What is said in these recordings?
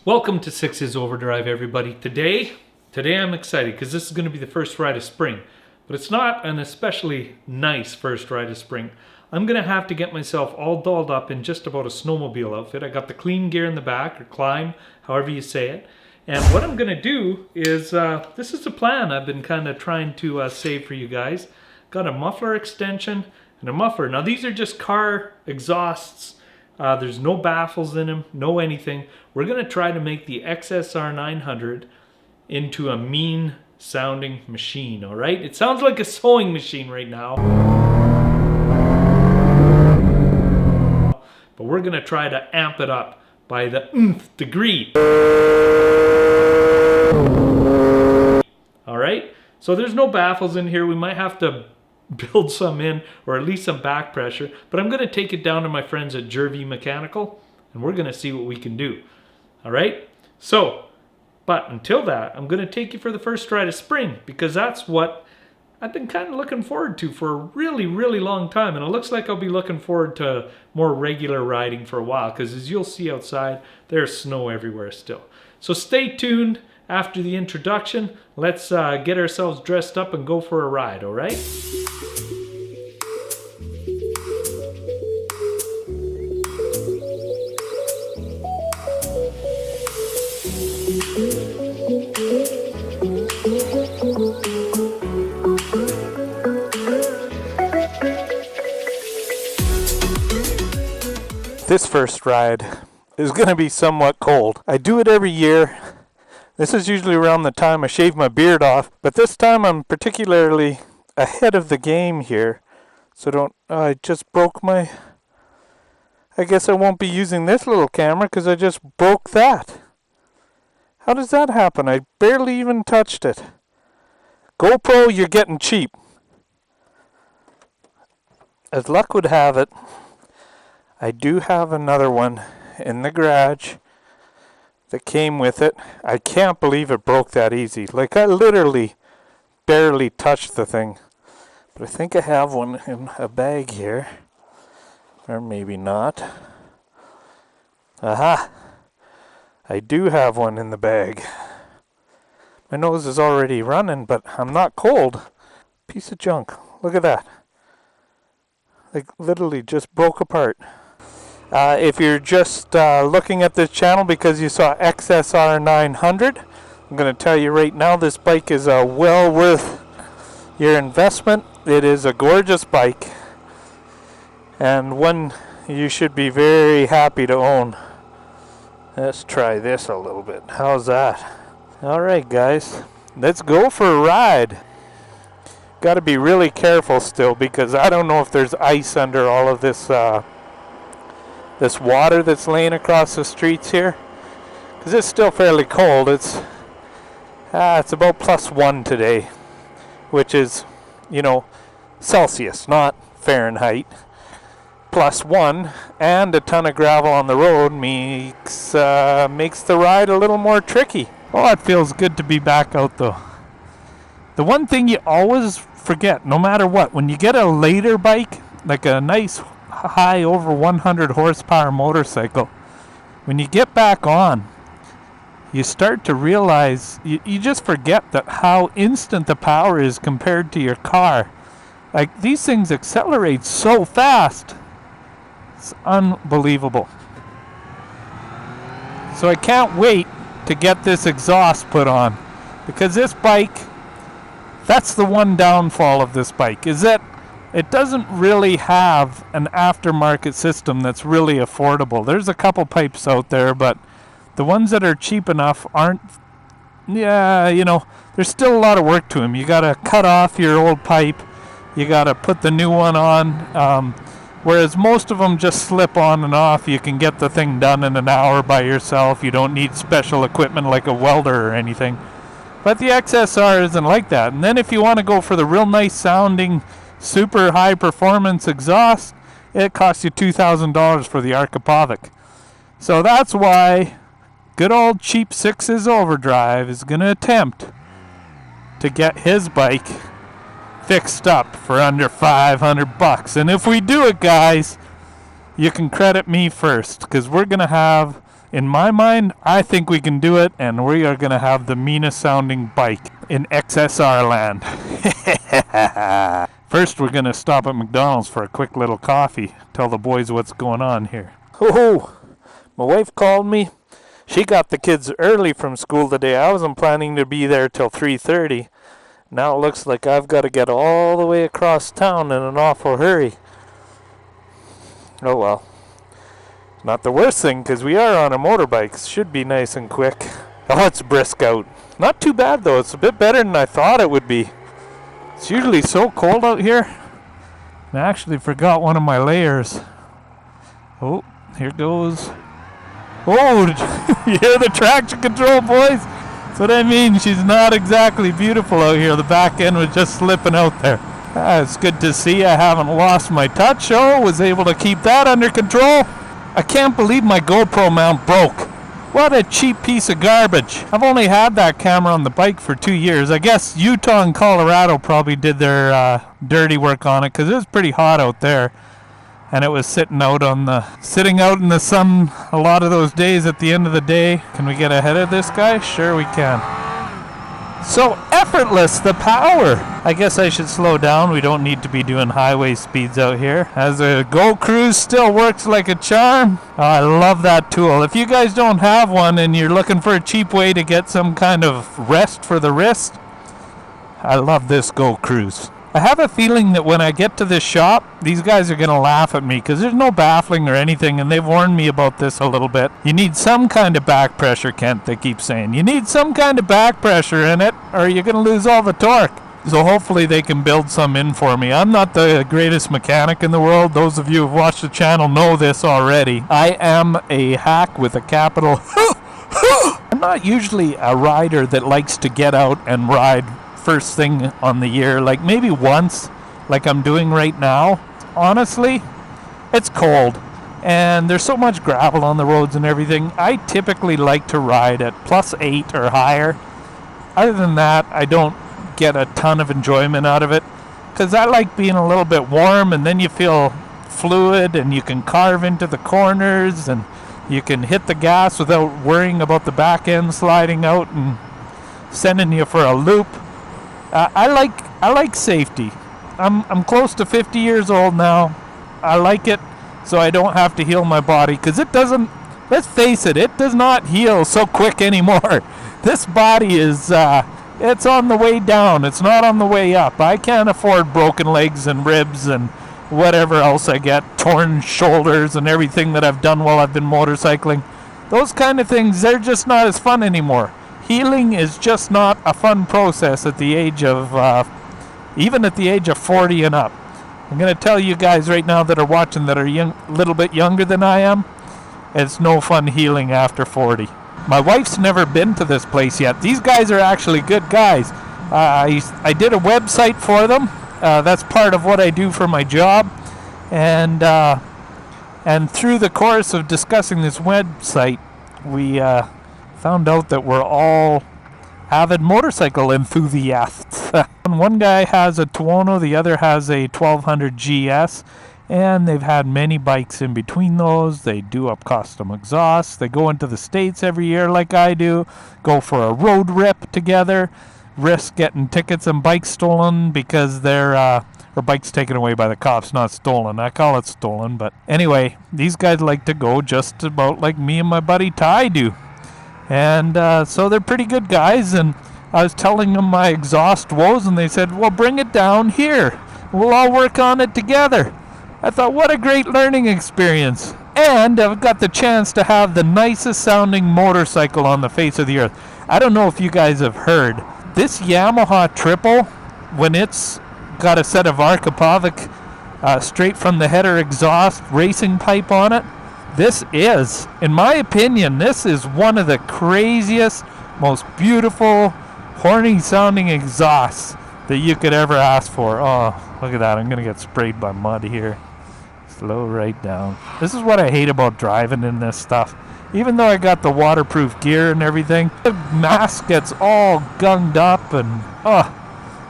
Welcome to Six's Overdrive, everybody. Today I'm excited because this is going to be the first ride of spring. But it's not an especially nice first ride of spring. I'm going to have to get myself all dolled up in just about a snowmobile outfit. I got the clean gear in the back, or climb, however you say it. And what I'm going to do is, this is a plan I've been kind of trying to save for you guys. Got a muffler extension and a muffler. Now these are just car exhausts. There's no baffles in them, no anything. We're going to try to make the XSR 900 into a mean sounding machine, all right? It sounds like a sewing machine right now. But we're going to try to amp it up by the nth degree. All right? So there's no baffles in here. We might have to build some in, or at least some back pressure, but I'm going to take it down to my friends at Jervy Mechanical and we're going to see what we can do. All right, so but until that, I'm going to take you for the first ride of spring, because that's what I've been kind of looking forward to for a really long time, and it looks like I'll be looking forward to more regular riding for a while, because as you'll see outside, there's snow everywhere still. So stay tuned. After the introduction, let's get ourselves dressed up and go for a ride, all right? This first ride is going to be somewhat cold. I do it every year. This is usually around the time I shave my beard off, but this time I'm particularly ahead of the game here. So I just broke my, I guess I won't be using this little camera because I just broke that. How does that happen? I barely even touched it. GoPro, you're getting cheap. As luck would have it, I do have another one in the garage that came with it. I can't believe it broke that easy. Like, I literally barely touched the thing. But I think I have one in a bag here. Or maybe not. Aha! I do have one in the bag. My nose is already running, but I'm not cold. Piece of junk. Look at that. Like, literally just broke apart. If you're just looking at this channel because you saw XSR 900, I'm going to tell you right now, this bike is well worth your investment. It is a gorgeous bike and one you should be very happy to own. Let's try this a little bit. How's that? Alright guys, let's go for a ride. Got to be really careful still, because I don't know if there's ice under all of this this water that's laying across the streets here, because it's still fairly cold. It's about +1 today, which is, you know, Celsius, not Fahrenheit. +1, and a ton of gravel on the road makes the ride a little more tricky. Oh, it feels good to be back out though. The one thing you always forget, no matter what, when you get a later bike, like a nice high over 100 horsepower motorcycle, when you get back on, you start to realize, you just forget that how instant the power is compared to your car. Like, these things accelerate so fast. It's unbelievable. So I can't wait to get this exhaust put on, because this bike, that's the one downfall of this bike, is that it doesn't really have an aftermarket system that's really affordable. There's a couple pipes out there, but the ones that are cheap enough aren't, you know, there's still a lot of work to them. You gotta cut off your old pipe, you gotta put the new one on, whereas most of them just slip on and off. You can get the thing done in an hour by yourself. You don't need special equipment like a welder or anything. But the XSR isn't like that. And then if you want to go for the real nice sounding, super high performance exhaust, it costs you $2,000 for the Archipovic. So that's why good old cheap Six's Overdrive is going to attempt to get his bike fixed up for under $500. And if we do it, guys, you can credit me first, because we're going to have In my mind, I think we can do it, and we are going to have the meanest sounding bike in XSR land. First, we're going to stop at McDonald's for a quick little coffee. Tell the boys what's going on here. Oh, my wife called me. She got the kids early from school today. I wasn't planning to be there till 3:30. Now it looks like I've got to get all the way across town in an awful hurry. Oh well. Not the worst thing, because we are on a motorbike. Should be nice and quick. Oh, it's brisk out. Not too bad, though. It's a bit better than I thought it would be. It's usually so cold out here. I actually forgot one of my layers. Oh, here goes. Oh, you hear the traction control, boys? That's what I mean. She's not exactly beautiful out here. The back end was just slipping out there. It's good to see I haven't lost my touch. Oh, was able to keep that under control. I can't believe my GoPro mount broke. What a cheap piece of garbage. I've only had that camera on the bike for 2 years. I guess Utah and Colorado probably did their dirty work on it, because it was pretty hot out there. And it was sitting out in the sun a lot of those days at the end of the day. Can we get ahead of this guy? Sure we can. So effortless, the power. I guess I should slow down. We don't need to be doing highway speeds out here. As a Go Cruise still works like a charm. Oh, I love that tool. If you guys don't have one and you're looking for a cheap way to get some kind of rest for the wrist, I love this Go Cruise. I have a feeling that when I get to this shop, these guys are going to laugh at me, because there's no baffling or anything, and they've warned me about this a little bit. You need some kind of back pressure, Kent, they keep saying. You need some kind of back pressure in it, or you're going to lose all the torque. So hopefully they can build some in for me. I'm not the greatest mechanic in the world. Those of you who've watched the channel know this already. I am a hack with a capital. I'm not usually a rider that likes to get out and ride first thing on the year, like maybe once, like I'm doing right now. Honestly, it's cold and there's so much gravel on the roads and everything. I typically like to ride at +8 or higher. Other than that, I don't get a ton of enjoyment out of it, because I like being a little bit warm, and then you feel fluid and you can carve into the corners and you can hit the gas without worrying about the back end sliding out and sending you for a loop. I like safety. I'm close to 50 years old now. I like it so I don't have to heal my body, because it doesn't, let's face it, it does not heal so quick anymore. This body is, it's on the way down. It's not on the way up. I can't afford broken legs and ribs and whatever else I get, torn shoulders and everything that I've done while I've been motorcycling. Those kind of things, they're just not as fun anymore. Healing is just not a fun process at the age of, even at the age of 40 and up. I'm going to tell you guys right now that are watching that are a little bit younger than I am, it's no fun healing after 40. My wife's never been to this place yet. These guys are actually good guys. I did a website for them. That's part of what I do for my job. And through the course of discussing this website, we found out that we're all avid motorcycle enthusiasts. One guy has a Tuono, the other has a 1200 GS, and they've had many bikes in between those. They do up custom exhausts. They go into the States every year like I do, go for a road rip together, risk getting tickets and bikes stolen because they're or bikes taken away by the cops, not stolen. I call it stolen, but anyway, these guys like to go just about like me and my buddy Ty do. And so they're pretty good guys, and I was telling them my exhaust woes, and they said, well, bring it down here. We'll all work on it together. I thought, what a great learning experience. And I've got the chance to have the nicest sounding motorcycle on the face of the earth. I don't know if you guys have heard, this Yamaha triple, when it's got a set of Arkapovic straight from the header exhaust racing pipe on it, this is, in my opinion, this is one of the craziest, most beautiful, horny sounding exhausts that you could ever ask for. Oh, look at that. I'm going to get sprayed by mud here. Slow right down. This is what I hate about driving in this stuff. Even though I got the waterproof gear and everything, the mask gets all gunged up and,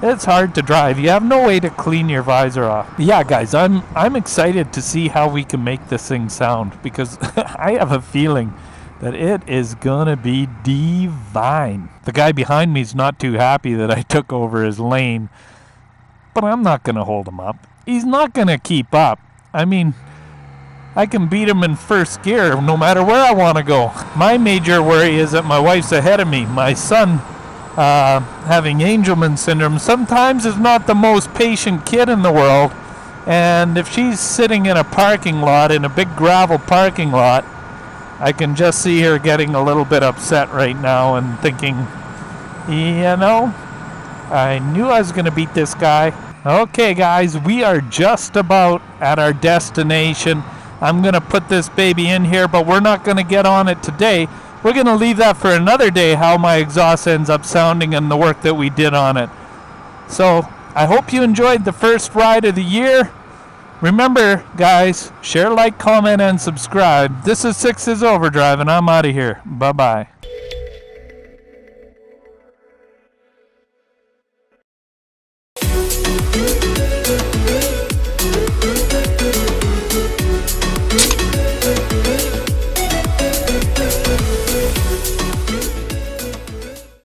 it's hard to drive. You have no way to clean your visor off. Yeah, guys, I'm excited to see how we can make this thing sound, because I have a feeling that it is gonna be divine. The guy behind me's not too happy that I took over his lane, but I'm not gonna hold him up. He's not gonna keep up. I mean, I can beat him in first gear no matter where I want to go. My major worry is that my wife's ahead of me. My son, having Angelman syndrome, sometimes is not the most patient kid in the world. And if she's sitting in a parking lot, in a big gravel parking lot, I can just see her getting a little bit upset right now and thinking, you know, I knew I was going to beat this guy. Okay, guys, we are just about at our destination. I'm going to put this baby in here, but we're not going to get on it today. We're going to leave that for another day, how my exhaust ends up sounding and the work that we did on it. So I hope you enjoyed the first ride of the year. Remember, guys, share, like, comment, and subscribe. This is Sixthis Overdrive, and I'm out of here. Bye-bye.